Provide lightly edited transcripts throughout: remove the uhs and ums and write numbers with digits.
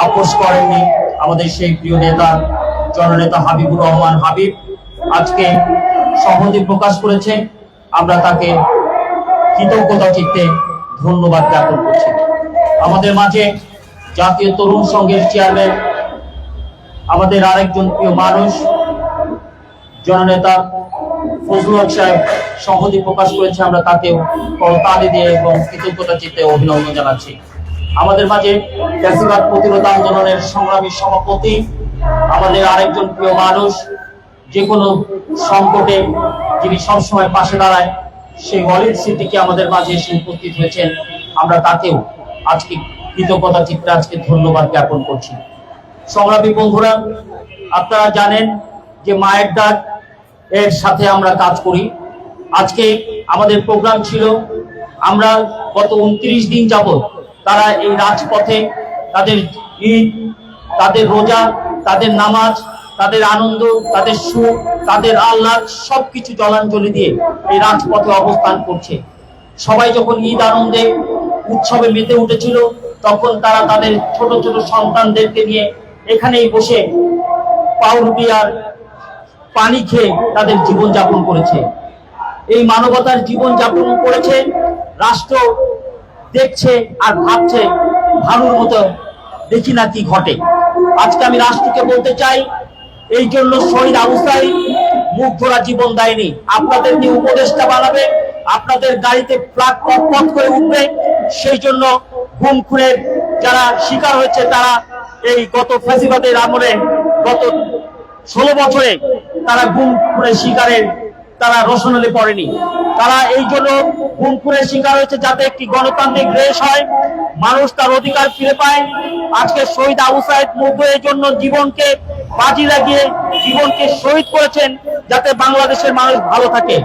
আপোষ করেননি আমাদের সেই প্রিয় নেতা জননেতা হাবিবুর রহমান হাবিব আজকে সহমতি প্রকাশ করেছে। আমরা তাকে কৃতজ্ঞতা চিত্তে ধন্যবাদ জ্ঞাপন করছি। আমাদের মাঝে জাতীয় তরুণ সংঘের চেয়ারম্যান আমাদের আরেকজন প্রিয় মানুষ জননেতা ফজলুল হক সাহেব সংহতি প্রকাশ করেছে। আমরা তাকেও করতালি দিয়ে এবং কৃতজ্ঞতা চিত্তে অভিনন্দন জানাচ্ছি। আমাদের মাঝে ফ্যাসিবাদ প্রতিরোধ আন্দোলনের সংগ্রামী সভাপতি আমাদের আরেকজন প্রিয় মানুষ, যে কোনো সংকটে যিনি সবসময় পাশে দাঁড়ায়, সেই ওয়ালিদ সিদ্দিকী আমাদের মাঝে এসে উপস্থিত হয়েছেন। আমরা তাকেও আজকে কৃতজ্ঞতা চিত্তে আজকে ধন্যবাদ জ্ঞাপন করছি। সংগ্রামী বন্ধুরা, আপনারা জানেন যে মায়ের ডাক এর সাথে আমরা কাজ করি। আজকে আমাদের প্রোগ্রাম ছিল, আমরা গত 29 দিন যাবত তারা এই রাজপথে তাদের ঈদ, তাদের রোজা, তাদের নামাজ, তাদের আনন্দ, তাদের সুখ, তাদের আহ্লাদ সবকিছু জলাঞ্জলি দিয়ে এই রাজপথে অবস্থান করছে। সবাই যখন ঈদ আনন্দে উৎসবে মেতে উঠেছিল, তখন তারা তাদের ছোট ছোট সন্তানদেরকে নিয়ে এখানেই বসে পাউরুটি আর পানি খেয়ে তাদের জীবন যাপন করেছে। এই মানবতার জীবন যাপন করেছে। রাষ্ট্র দেখছে আর ভাবছে ভালোর মতো দেখি না কি ঘটে। আজকে আমি রাষ্ট্রকে বলতে চাই, এই জন্য শহীদ আবু সাঈদ মুখ ধরা জীবন দেয়নি। আপনাদের নিয়ে উপদেষ্টা বানাবে, আপনাদের গাড়িতে ফ্ল্যাগ পথ করে উঠবে। সেই জন্য গুম খুনের যারা শিকার হয়েছে, তারা এই গত ফ্যাসিবাদের আমলে গত 16 বছরে তারা গুম খুনের শিকারের তারা রসনালে পড়েনি। তারা এই জন্য গুম খুনের শিকার হয়েছে যাতে একটি গণতান্ত্রিক দেশ হয়, মানুষ তার অধিকার ফিরে পায়। আজকে শহীদ আবু সাঈদ মুগ্ধ এই জন্য জীবনকে বাজি লাগিয়ে জীবনকে শহীদ করেছেন যাতে বাংলাদেশের মানুষ ভালো থাকে।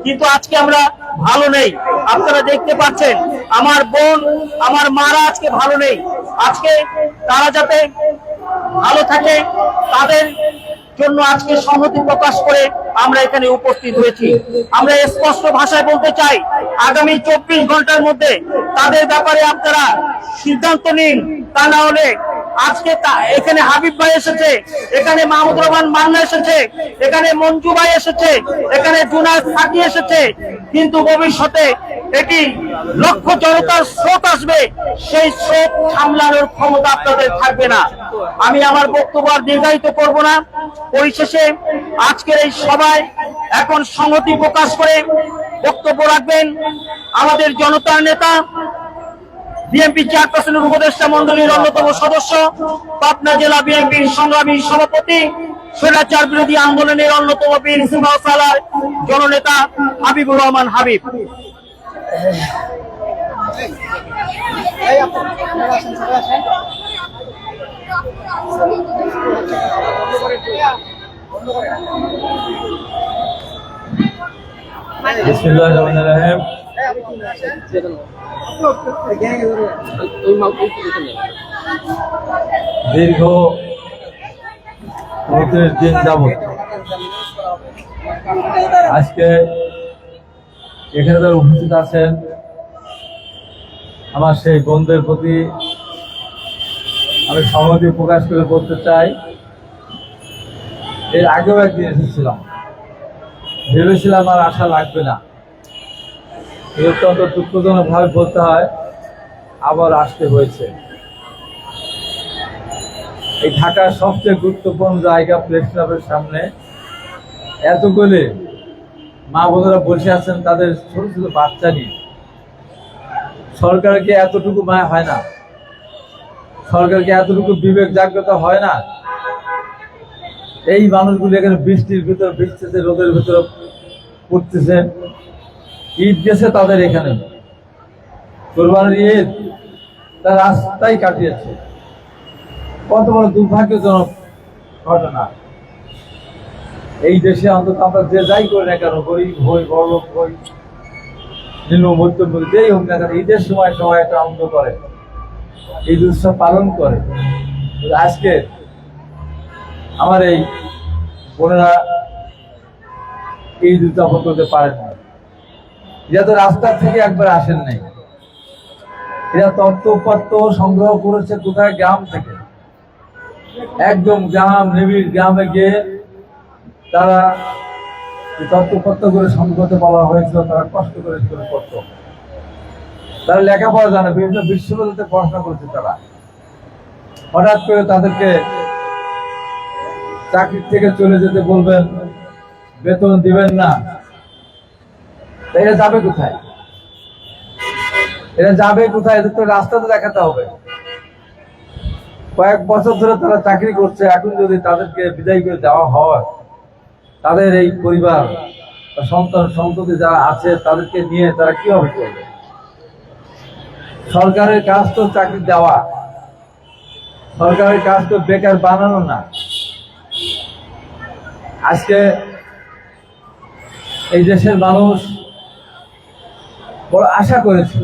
কিন্তু আজকে আমরা ভালো নেই। আপনারা দেখতে পাচ্ছেন আমার বোন, আমার মারা আজকে ভালো নেই। আজকে তারা যাতে ভালো থাকে তাদের জন্য আজকে সংহতি প্রকাশ করে আমরা এখানে উপস্থিত হয়েছি। আমরা স্পষ্ট ভাষায় বলতে চাই, আগামী 24 ঘন্টার মধ্যে তাদের ব্যাপারে আপনারা সিদ্ধান্ত নিন। তা না হলে আজকে এখানে হাবিব ভাই এসেছে, এখানে মাহমুদুর রহমান মান্না এসেছে, এখানে মঞ্জু ভাই এসেছে, এখানে জুনায়েদ সাকি এসেছে, কিন্তু ভবিষ্যতে এটি লক্ষ জনতার স্রোত আসবে, সেই স্রোত সামলানোর ক্ষমতা আপনাদের থাকবে না। আমি আমার বক্তব্য আর দীর্ঘায়িত করব না। পরিশেষে আজকের এই সভায় এখন সংহতি প্রকাশ করে বক্তব্য রাখবেন আমাদের জনতার নেতা, বিএনপি চেয়ারপারসনের উপদেষ্টা মন্ডলীর অন্যতম সদস্য, পাবনা জেলা বিএনপির সংগ্রামী সভাপতি, স্বৈরাচার বিরোধী আন্দোলনের অন্যতম বীর সিপাহসালার জননেতা হাবিবুর রহমান হাবিব। বিসমিল্লাহিররহমানিররহিম। দীর্ঘ 29 দিন যাবত আজকে এখানে যারা উপস্থিত আছেন, আমার সেই বন্ধুদের প্রতি আমি সংহতি প্রকাশ করে বলতে চাই, এর আগেও একদিন এসেছিলাম, ভেবেছিলাম আর আশা লাগবে না। অত্যন্ত দুঃখজনক ভাবে বলতে হয়, আবার আসতে হয়েছে। এই ঢাকার সবচেয়ে গুরুত্বপূর্ণ জায়গা প্রেস ক্লাবের সামনে এতগুলি মা বোনেরা বসে আছেন তাদের ছোট ছোট বাচ্চা নিয়ে। সরকারকে এতটুকু মায়া হয় না? সরকারকে এতটুকু বিবেক জাগ্রত হয় না? এই মানুষগুলি এখানে বৃষ্টির ভিতর ভিজতেছে, রোদের ভিতর পড়তেছে, ঈদ গেছে তাদের এখানে, কোরবানির ঈদ তার রাস্তায় কাটিয়েছে। কত বড় দুর্ভাগ্যজনক ঘটনা। এই দেশে অন্তত আমরা যে যাই করি না কেন, গরিব হই, বড়লোক হই, নিম্ন মধ্যম যেই হোক না কেন, ঈদের সময় সবাই একটা আনন্দ করে, ঈদ উৎসব পালন করে। আজকে আমার এই বোনেরা ঈদ উদযাপন করতে পারেন না। এরা তো রাস্তার থেকে একবার আসেন নাই, এরা তথ্য উপাত্ত সংগ্রহ করেছে কোথায়, গ্রাম থেকে। একদম নিবিড় গ্রামে গিয়ে তারা তত্ত্বপত্র করে সম্পর্কে বলা হয়েছিল, তারা কষ্ট করে স্কুলে পড়তো। তারা লেখাপড়া জানে, বিভিন্ন বিশ্ববিদ্যালয়তে পড়াশোনা করছে। তারা হঠাৎ করে তাদেরকে চাকরি থেকে চলে যেতে বলবেন, বেতন দিবেন না, এরা যাবে কোথায়? এরা যাবে কোথায়? এদের তো রাস্তা তো দেখাতে হবে। কয়েক বছর ধরে তারা চাকরি করছে, এখন যদি তাদেরকে বিদায় করে দেওয়া হয়, তাদের এই পরিবার সন্তান সন্ততি যারা আছে তাদেরকে নিয়ে তারা কিভাবে করবে? সরকারের কাজ তো চাকরি দেওয়া, সরকারের কাজ তো বেকার বানানো না। আজকে এই দেশের মানুষ বড় আশা করেছে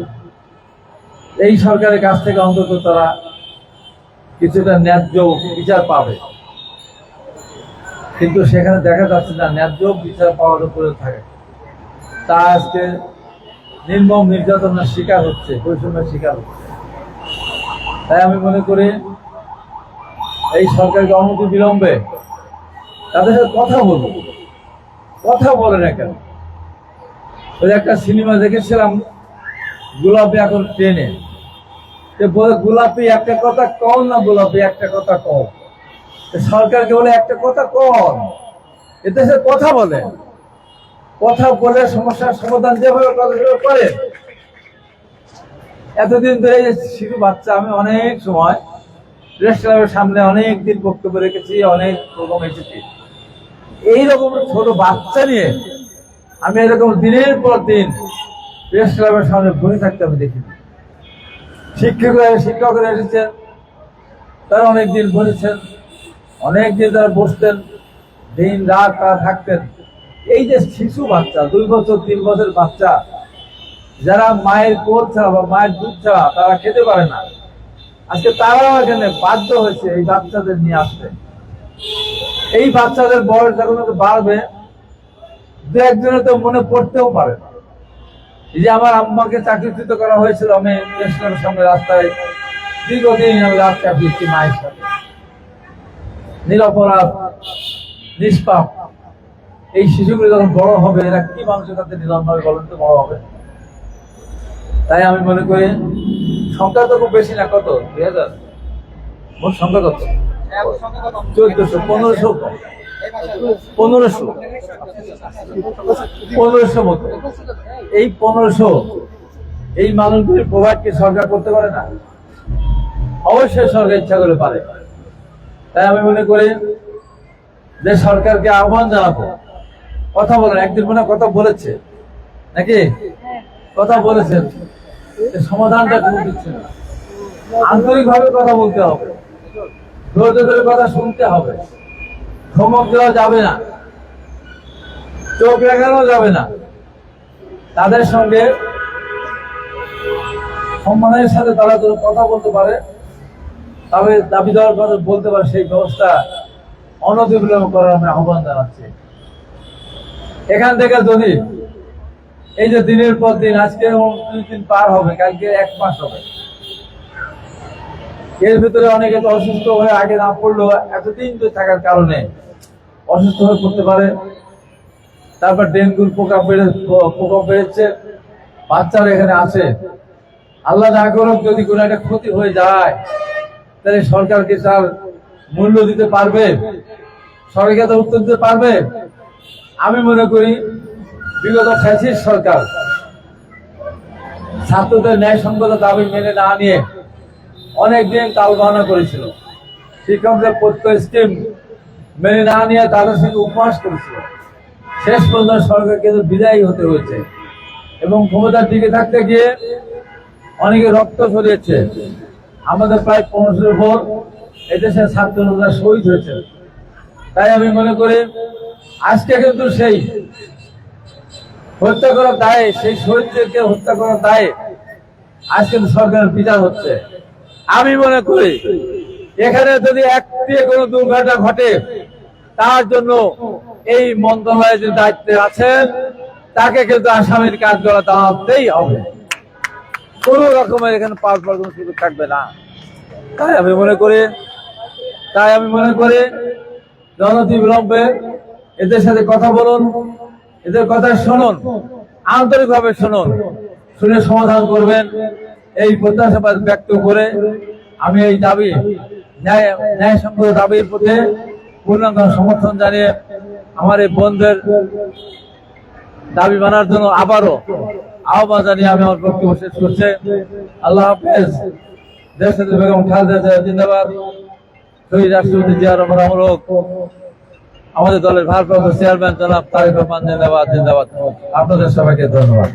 এই সরকারের কাছ থেকে অন্তত তারা কিছুটা ন্যায্য বিচার পাবে, কিন্তু সেখানে দেখা যাচ্ছে না ন্যায্য বিচার পাওয়ার উপরে থাকে। তা আজকে নির্মম নির্যাতনের শিকার হচ্ছে, বৈষম্যের শিকার হচ্ছে। তাই আমি মনে করি এই সরকারকে অনতি বিলম্বে তাদের সাথে কথা বলবো। কথা বলে না কেন? ওই একটা সিনেমা দেখেছিলাম, গোলাপি এখন ট্রেনে, বলে গোলাপি একটা কথা কও না, গোলাপি একটা কথা কও। সরকারকে বলে একটা কথা কন, এতে সে কথা বলে, কথা বলে সমস্যার সমাধান যেভাবে করে। এতদিন ধরে শিশু বাচ্চা, আমি অনেক সময় প্রেস ক্লাবের সামনে অনেক দিন বক্তব্য রেখেছি, অনেক প্রোগ্রাম এসেছি। এইরকম ছোট বাচ্চা নিয়ে আমি এরকম দিনের পর দিন প্রেস ক্লাবের সামনে বসে থাকতে আমি দেখিনি। শিক্ষকরা এসেছেন, তারা অনেকদিন বসেছেন, অনেকদিন তারা বসতেন, দিন রাত তারা থাকতেন। এই যে শিশু বাচ্চা, 2 বছর 3 বছর বাচ্চা, যারা মায়ের কোল ছাড়া বা মায়ের দুধ ছাড়া তারা খেতে পারে না, আজকে তারাও এখানে বাধ্য হয়েছে এই বাচ্চাদের নিয়ে আসতে। এই বাচ্চাদের বয়স যখন বাড়বে, 2-1জনের তো মনে পড়তেও পারে না। এই যে আমার আম্মাকে চাকরিচ্যুত করা হয়েছিল, আমি প্রেসক্লাবের সঙ্গে রাস্তায় দীর্ঘদিন আমি রাত কাটিয়েছি মায়ের সাথে। নিরপরাধ, নিষ্পাপ এই শিশুগুলো যখন বড় হবে, এরা কি মানুষের কাছে নির্মমভাবে বলেন তো বড় হবে? তাই আমি মনে করি সংখ্যা তো খুব বেশি না, কত 2000 মোট সংখ্যা কত? 1400, 1500 মতো। এই 1500 এই মানুষগুলির প্রোভাইড কি সরকার করতে পারে না? অবশ্যই সরকার ইচ্ছা করে পারে। তাই আমি মনে করি যে সরকারকে আহ্বান জানাবো, কথা বলেন। একদিন মনে কথা বলেছে নাকি? কথা বলেছেন, সমাধানটা কোনো দিচ্ছে না। আন্তরিকভাবে কথা বলতে হবে, ধৈর্য ধরে কথা শুনতে হবে, ধমক দেওয়া যাবে না, চোখ রাখানো যাবে না। তাদের সঙ্গে সম্মানের সাথে তারা যদি কথা বলতে পারে, তবে দাবি দেওয়ার কথা বলতে পারে, সেই ব্যবস্থা অনতিবিলম্বে করার আমি আহ্বান জানাচ্ছি। এখান থেকে যদি এই যে দিনের পর দিন, আজকে 29 দিন পার হবে, কালকে 1 মাস হবে, এর ভিতরে অনেকে তো অসুস্থ হয়ে আগে না পড়লো, এতদিন থাকার কারণে অসুস্থ হয়ে পড়তে পারে। তারপর ডেঙ্গুর প্রকোপ বেড়েছে, বাচ্চারা এখানে আছে। আল্লাহ না করুক যদি কোনো একটা ক্ষতি হয়ে যায়, তাহলে সরকারকে তার মূল্য দিতে পারবে? সরকারকে তো উত্তর দিতে পারবে? আমি মনে করি বিগত ফ্যাসিস্ট সরকার ছাত্রদের ন্যায়সঙ্গত দাবি মেনে না নিয়ে অনেকদিন তালবাহানা করেছিল, শিক্ষকদের প্রত্যয় স্কিম মেনে না নিয়ে তাদের সঙ্গে উপহাস করেছিল। শেষ পর্যন্ত সরকারকে বিদায়ী হতে হয়েছে এবং ক্ষমতার দিকে থাকতে গিয়ে অনেকে রক্ত ঝরিয়েছে। আমাদের প্রায় 1500 ভোট এদেশের ছাত্ররা শহীদ হয়েছে। তাই আমি মনে করি আজকে কিন্তু সেই হত্যা করার দায়ে, সেই শহীদদেরকে হত্যা করার দায়ে আজ কিন্তু সরকারের বিচার হচ্ছে। আমি মনে করি এখানে যদি একটি কোনো দুর্ঘটনা ঘটে, তার জন্য এই মন্ত্রণালয়ের যে দায়িত্বে আছেন তাকে কিন্তু আসামির কাঠগড়া দাঁড়াতেই হবে। কোন রকমের এখানে পাল্টার কোনো সুযোগ থাকবে না। তাই আমি মনে করি তাই আমি মনে করি অনতি বিলম্বে এদের সাথে কথা বলুন, এদের কথা শুনুন, আন্তরিকভাবে শুনুন, শুনে সমাধান করবেন। এই প্রত্যাশা ব্যক্ত করে আমি এই দাবি ন্যায়সঙ্গত দাবির প্রতি পূর্ণাঙ্গ সমর্থন জানিয়ে আমার এই বন্ধের দাবি মানার জন্য আবারও আহ্বান জানিয়ে আমি আমার বক্তব্য শেষ করছি। আল্লাহ হাফেজ। দেশনেত্রী বেগম খালেদা জিয়া জিন্দাবাদ। শহীদ রাষ্ট্রপতি জিয়া রহমান আমরক। আমাদের দলের ভারপ্রাপ্ত চেয়ারম্যান জনাব তারেক রহমান জিন্দাবাদ জিন্দাবাদ। আপনাদের সবাইকে ধন্যবাদ।